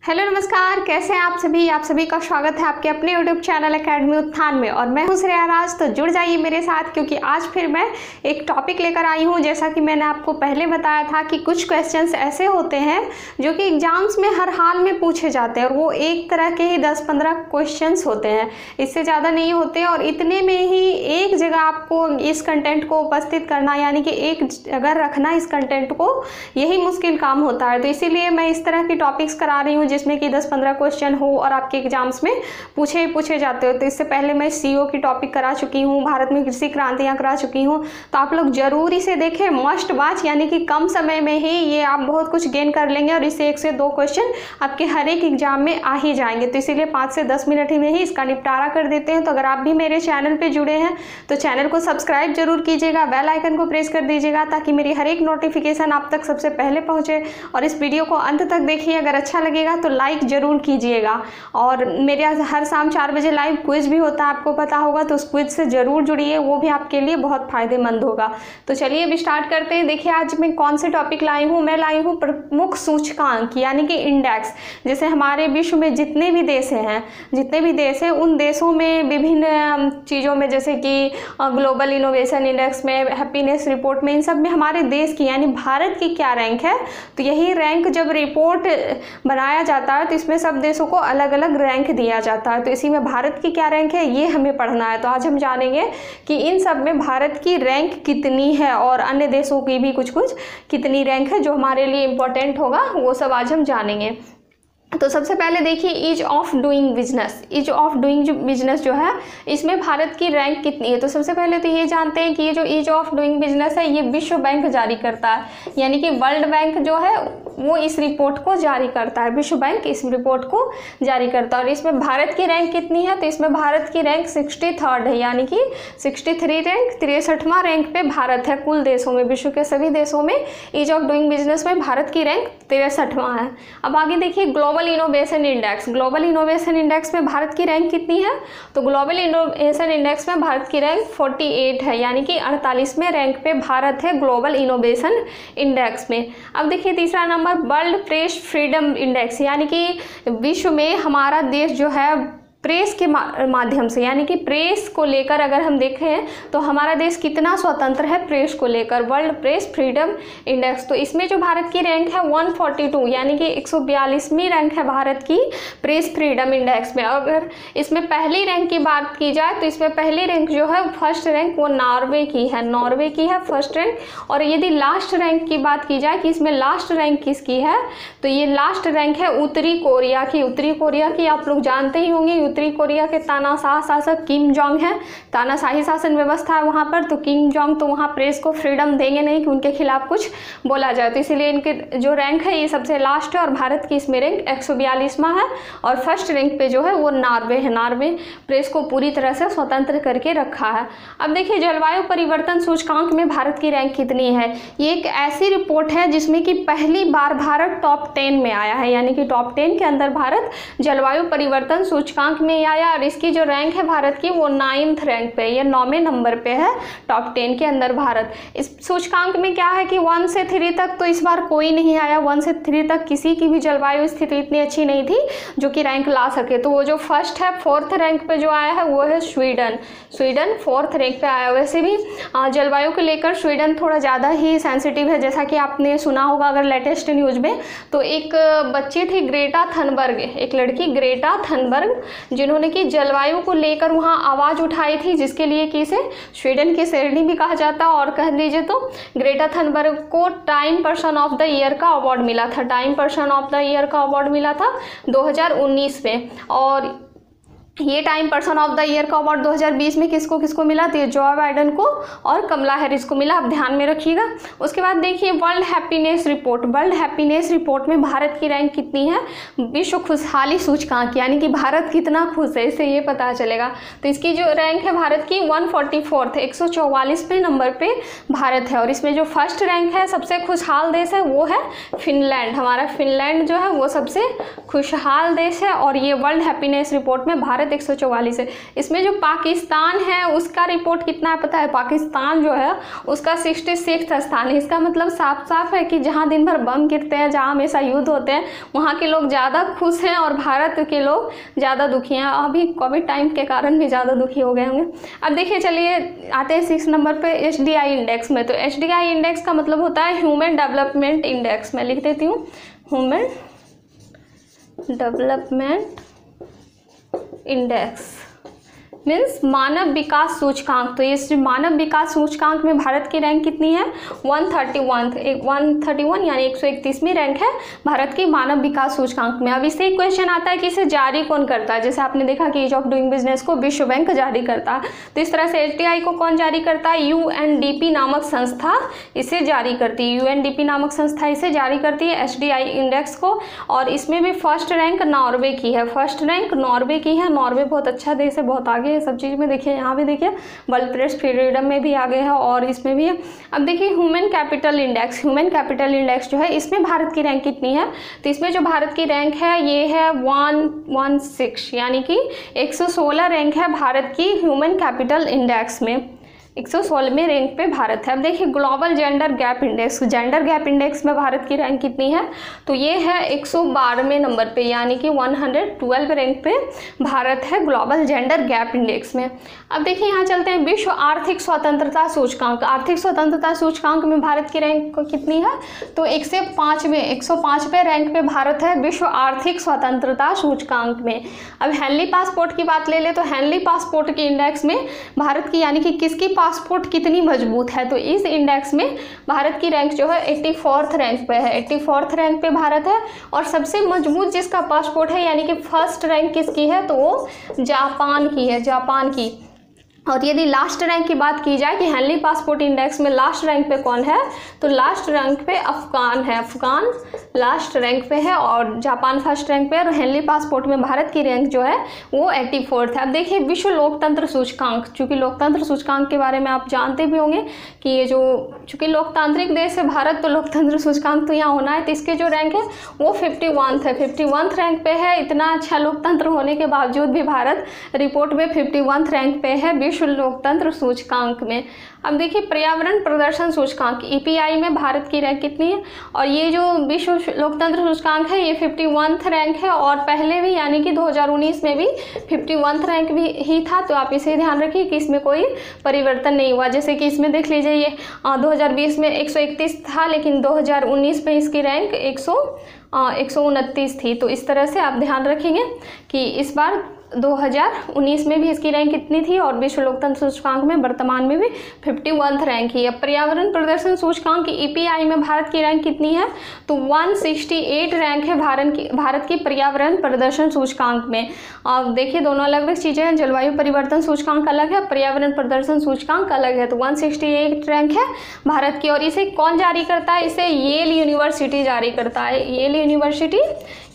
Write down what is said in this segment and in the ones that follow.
Hello नमस्कार, कैसे हैं आप सभी का स्वागत है आपके अपने यूट्यूब चैनल एकेडमी उत्थान में। और मैं हूं श्रेया राज। तो जुड़ जाइए मेरे साथ, क्योंकि आज फिर मैं एक टॉपिक लेकर आई हूं। जैसा कि मैंने आपको पहले बताया था कि कुछ क्वेश्चंस ऐसे होते हैं जो कि एग्जाम्स में हर हाल में पूछे जाते हैं, और वो एक तरह के ही 10-15 क्वेश्चंस होते हैं, इससे ज़्यादा नहीं होते। और इतने में ही एक जगह आपको इस कंटेंट को उपस्थित करना, यानी कि एक जगह रखना इस कंटेंट को, यही मुश्किल काम होता है। तो इसीलिए मैं इस तरह की टॉपिक्स करा रही हूँ जिसमें कि 10-15 क्वेश्चन हो और आपके एग्जाम्स में पूछे जाते हो। तो इससे पहले मैं सीईओ की टॉपिक करा चुकी हूँ, भारत में कृषि क्रांतियाँ करा चुकी हूँ। तो आप लोग जरूर इसे देखें, मस्ट वॉच, यानी कि कम समय में ही ये आप बहुत कुछ गेन कर लेंगे और इससे 1 से 2 क्वेश्चन आपके हर एक एग्जाम में आ ही जाएंगे। तो इसीलिए 5 से 10 मिनट में ही इसका निपटारा कर देते हैं। तो अगर आप भी मेरे चैनल पर जुड़े हैं तो चैनल को सब्सक्राइब जरूर कीजिएगा, बेल आइकन को प्रेस कर दीजिएगा ताकि मेरी हर एक नोटिफिकेशन आप तक सबसे पहले पहुँचे। और इस वीडियो को अंत तक देखिए, अगर अच्छा लगेगा तो लाइक जरूर कीजिएगा। और मेरे हर शाम 4 बजे लाइव क्विज भी होता है, आपको पता होगा, तो उस क्विज से जरूर जुड़िए, वो भी आपके लिए बहुत फायदेमंद होगा। तो चलिए अब स्टार्ट करते हैं। देखिए आज मैं कौन से टॉपिक लाई हूँ। मैं लाई हूँ प्रमुख सूचकांक, यानी कि इंडेक्स। जैसे हमारे विश्व में जितने भी देश हैं उन देशों में विभिन्न चीज़ों में, जैसे कि ग्लोबल इनोवेशन इंडेक्स में, हैप्पीनेस रिपोर्ट में, इन सब में हमारे देश की यानी भारत की क्या रैंक है। तो यही रैंक जब रिपोर्ट बनाया जाता है तो इसमें सब देशों को अलग अलग रैंक दिया जाता है। तो इसी में भारत की क्या रैंक है ये हमें पढ़ना है। तो आज हम जानेंगे कि इन सब में भारत की रैंक कितनी है और अन्य देशों की भी कुछ कितनी रैंक है, जो हमारे लिए इम्पोर्टेंट होगा वो सब आज हम जानेंगे। तो सबसे पहले देखिए ईज ऑफ डूइंग बिजनेस जो है, इसमें भारत की रैंक कितनी है। तो सबसे पहले तो ये जानते हैं कि ये जो ईज ऑफ डूइंग बिजनेस है ये विश्व बैंक जारी करता है, यानी कि वर्ल्ड बैंक जो है वो इस रिपोर्ट को जारी करता है, विश्व बैंक इस रिपोर्ट को जारी करता है। और इसमें भारत की रैंक कितनी है, तो इसमें भारत की रैंक 63rd है, यानी कि 63 रैंक, 63वां रैंक पे भारत है कुल देशों में। विश्व के सभी देशों में ईज ऑफ डूइंग बिजनेस में भारत की रैंक 63वां है। अब आगे देखिए ग्लोबल इनोवेशन इंडेक्स में भारत की रैंक कितनी है। तो ग्लोबल इनोवेशन इंडेक्स में भारत की रैंक 48 है, यानी कि 48वें रैंक पे भारत है ग्लोबल इनोवेशन इंडेक्स में। अब देखिए तीसरा number world press freedom index, यानी कि विश्व में हमारा देश जो है प्रेस के माध्यम से, यानी कि प्रेस को लेकर अगर हम देखें तो हमारा देश कितना स्वतंत्र है प्रेस को लेकर, वर्ल्ड प्रेस फ्रीडम इंडेक्स। तो इसमें जो भारत की रैंक है 142, यानी कि 142वीं रैंक है भारत की प्रेस फ्रीडम इंडेक्स में। अगर इसमें पहली रैंक की बात की जाए तो इसमें पहली रैंक जो है फर्स्ट रैंक वो नॉर्वे की है फर्स्ट रैंक। और यदि लास्ट रैंक की बात की जाए कि इसमें लास्ट रैंक किसकी है, तो ये लास्ट रैंक है उत्तरी कोरिया की। आप लोग जानते ही होंगे उत्तरी कोरिया के तानाशाह शासक किम जोंग है, तानाशाही शासन व्यवस्था है वहाँ पर। तो किम जोंग तो वहाँ प्रेस को फ्रीडम देंगे नहीं कि उनके खिलाफ कुछ बोला जाए, तो इसीलिए इनके जो रैंक है ये सबसे लास्ट है। और भारत की इसमें रैंक 142वां है। और फर्स्ट रैंक पे जो है वो नॉर्वे है, नॉर्वे प्रेस को पूरी तरह से स्वतंत्र करके रखा है। अब देखिए जलवायु परिवर्तन सूचकांक में भारत की रैंक कितनी है। ये एक ऐसी रिपोर्ट है जिसमें कि पहली बार भारत टॉप 10 में आया है, यानी कि टॉप 10 के अंदर भारत जलवायु परिवर्तन सूचकांक में आया। और इसकी जो रैंक है भारत की वो 9th रैंक पे, ये 9वें नंबर पे है टॉप 10 के अंदर भारत। इस सूचकांक में क्या है कि 1 से 3 तक तो इस बार कोई नहीं आया, 1 से 3 तक किसी की भी जलवायु स्थिति इतनी अच्छी नहीं थी जो कि रैंक ला सके। तो वो जो फर्स्ट है 4th रैंक पे जो आया है वो है स्वीडन 4th रैंक पे आया। वैसे भी जलवायु को लेकर स्वीडन थोड़ा ज़्यादा ही सेंसिटिव है, जैसा कि आपने सुना होगा अगर लेटेस्ट न्यूज़ में। तो एक बच्ची थी ग्रेटा थनबर्ग, एक लड़की ग्रेटा थनबर्ग, जिन्होंने कि जलवायु को लेकर वहाँ आवाज़ उठाई थी, जिसके लिए कि इसे स्वीडन की शेरनी भी कहा जाता है। और कह लीजिए तो ग्रेटा थनबर्ग को time person of the year का अवार्ड मिला था, 2019 में। और ये time person of the year का अवार्ड 2020 में किसको मिला, तो जो बाइडेन को और कमला हैरिस को मिला, आप ध्यान में रखिएगा। उसके बाद देखिए वर्ल्ड हैप्पीनेस रिपोर्ट में भारत की रैंक कितनी है, विश्व खुशहाली सूचकांक, यानी कि भारत कितना खुश है इससे ये पता चलेगा। तो इसकी जो रैंक है भारत की 144 144वें नंबर पे भारत है। और इसमें जो फर्स्ट रैंक है सबसे खुशहाल देश है वो है फिनलैंड, हमारा फिनलैंड जो है वो सबसे खुशहाल देश है। और ये वर्ल्ड हैप्पीनेस रिपोर्ट में भारत भारत 144 है। इसमें जो पाकिस्तान है उसका रिपोर्ट कितना है पता है? पाकिस्तान जो है उसका 66 स्थान है। इसका मतलब साफ साफ है कि जहाँ दिन भर बम गिरते हैं, जहाँ हमेशा युद्ध होते हैं, वहाँ के लोग ज़्यादा खुश हैं और भारत के लोग ज़्यादा दुखी हैं। अभी कोविड टाइम के कारण भी ज़्यादा दुखी हो गए होंगे। अब देखिए, चलिए आते हैं 6 नंबर पे HDI इंडेक्स में। तो HDI इंडेक्स का मतलब होता है ह्यूमन डेवलपमेंट इंडेक्स। मैं लिख देती हूँ, ह्यूमन डेवलपमेंट इंडेक्स मीन्स मानव विकास सूचकांक। तो इस मानव विकास सूचकांक में भारत की रैंक कितनी है? 131 यानी 131वीं रैंक है भारत की मानव विकास सूचकांक में। अब इससे एक क्वेश्चन आता है कि इसे जारी कौन करता है? जैसे आपने देखा कि ईज ऑफ डूइंग बिजनेस को विश्व बैंक जारी करता है, तो इस तरह से HDI को कौन जारी करता है? UNDP नामक संस्था इसे जारी करती है। UNDP नामक संस्था इसे जारी करती है HDI इंडेक्स को। और इसमें भी फर्स्ट रैंक नॉर्वे की है। फर्स्ट रैंक नॉर्वे की है। नॉर्वे बहुत अच्छा देश है, बहुत आगे सब चीज़ में। देखिए यहाँ भी देखिए वर्ल्ड प्रेस फ्रीडम में भी आगे है और इसमें भी है। अब देखिए human capital index. Human capital index जो है इसमें भारत की रैंक कितनी है? तो इसमें जो भारत की रैंक है ये है 116 यानी कि 116 रैंक है भारत की ह्यूमन कैपिटल इंडेक्स में। 116वें रैंक पे भारत है। अब देखिए global gender gap index. Gender gap index में भारत की रैंक कितनी है? तो ये है 112वें नंबर पे यानी कि 112 रैंक पे भारत है ग्लोबल जेंडर गैप इंडेक्स में। अब देखिए यहाँ चलते हैं विश्व आर्थिक स्वतंत्रता सूचकांक। आर्थिक स्वतंत्रता सूचकांक में भारत की रैंक कितनी है? तो 105वें रैंक पे भारत है विश्व आर्थिक स्वतंत्रता सूचकांक में। अब हेनली पासपोर्ट की बात ले ले तो हेनली पासपोर्ट के इंडेक्स में भारत की यानी कि किसकी पासपोर्ट कितनी मजबूत है? तो इस इंडेक्स में भारत की रैंक जो है 84th रैंक पे है। 84th रैंक पे भारत है। और सबसे मजबूत जिसका पासपोर्ट है यानी कि फर्स्ट रैंक किसकी है? तो वो जापान की है, जापान की। और यदि लास्ट रैंक की बात की जाए कि हेनली पासपोर्ट इंडेक्स में लास्ट रैंक पे कौन है? तो लास्ट रैंक पे अफगान है। अफगान लास्ट रैंक पे है और जापान फर्स्ट रैंक पे है। और हेनली पासपोर्ट में भारत की रैंक जो है वो 84th है। अब देखिए विश्व लोकतंत्र सूचकांक। चूँकि लोकतंत्र सूचकांक के बारे में आप जानते भी होंगे कि ये जो चूँकि लोकतांत्रिक देश है भारत, तो लोकतंत्र सूचकांक तो यहाँ होना है। तो इसके जो रैंक है वो 51 है, 51 रैंक पे है। इतना अच्छा लोकतंत्र होने के बावजूद भी भारत रिपोर्ट में 51 रैंक पे है विश्व लोकतंत्र सूचकांक में। अब देखिए पर्यावरण प्रदर्शन सूचकांक EPI में भारत की रैंक कितनी है? और ये जो विश्व लोकतंत्र सूचकांक है ये 51th रैंक है और पहले भी यानी कि 2019 में भी 51th रैंक भी ही था। तो आप इसे ध्यान रखिए कि इसमें कोई परिवर्तन नहीं हुआ। जैसे कि इसमें देख लीजिए ये 2020 में 131 था लेकिन 2019 में इसकी रैंक 129 थी। तो इस तरह से आप ध्यान रखेंगे कि इस बार 2019 में भी इसकी रैंक कितनी थी और विश्व लोकतंत्र सूचकांक में वर्तमान में भी 51th रैंक ही है। पर्यावरण प्रदर्शन सूचकांक की EPI में भारत की रैंक कितनी है? तो 168 रैंक है भारत की पर्यावरण प्रदर्शन सूचकांक में। अब देखिए दोनों अलग अलग चीज़ें हैं। जलवायु परिवर्तन सूचकांक अलग है, पर्यावरण प्रदर्शन सूचकांक अलग है। तो 168 रैंक है भारत की। और इसे कौन जारी करता है? इसे येल यूनिवर्सिटी जारी करता है। येल यूनिवर्सिटी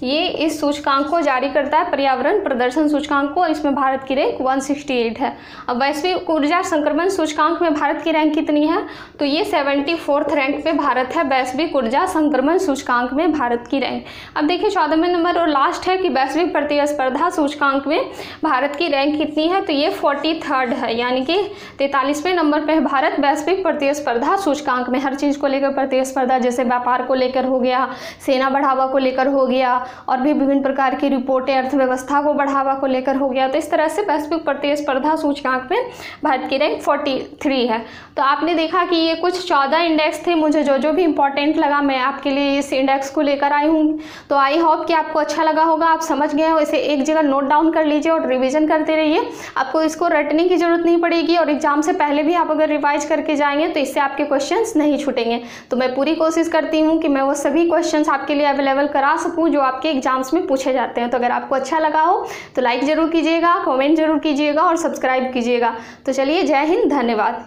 ये इस सूचकांक को जारी करता है, पर्यावरण प्रदर्शन सूचकांक को। इसमें भारत की रैंक 168 है। अब वैश्विक ऊर्जा संक्रमण सूचकांक में भारत की रैंक कितनी है? तो ये 74th रैंक पे भारत है वैश्विक ऊर्जा संक्रमण सूचकांक में भारत की रैंक। अब देखिए 14वें नंबर और लास्ट है कि वैश्विक प्रतिस्पर्धा सूचकांक में भारत की रैंक कितनी है? तो ये 43rd है यानी कि 43वें नंबर पे है भारत वैश्विक प्रतिस्पर्धा सूचकांक में। हर चीज़ को लेकर प्रतिस्पर्धा, जैसे व्यापार को लेकर हो गया, सेना बढ़ावा को लेकर हो गया और भी विभिन्न प्रकार की रिपोर्टें, अर्थव्यवस्था को बढ़ावा को लेकर हो गया। तो इस तरह से वैश्विक प्रतिस्पर्धा सूचकांक में भारत की रैंक 43 है। तो आपने देखा कि ये कुछ 14 इंडेक्स थे। मुझे जो भी इंपॉर्टेंट लगा मैं आपके लिए इस इंडेक्स को लेकर आई हूँ। तो आई होप कि आपको अच्छा लगा होगा, आप समझ गए हो। इसे एक जगह नोट डाउन कर लीजिए और रिवीजन करते रहिए। आपको इसको रटने की जरूरत नहीं पड़ेगी और एग्जाम से पहले भी आप अगर रिवाइज करके जाएंगे तो इससे आपके क्वेश्चंस नहीं छूटेंगे। तो मैं पूरी कोशिश करती हूँ कि मैं वो सभी क्वेश्चंस आपके लिए अवेलेबल करा सकूँ जो आपके एग्जाम्स में पूछे जाते हैं। तो अगर आपको अच्छा लगा हो तो लाइक ज़रूर कीजिएगा, कमेंट जरूर कीजिएगा और सब्सक्राइब कीजिएगा। तो चलिए, जय हिंद, धन्यवाद।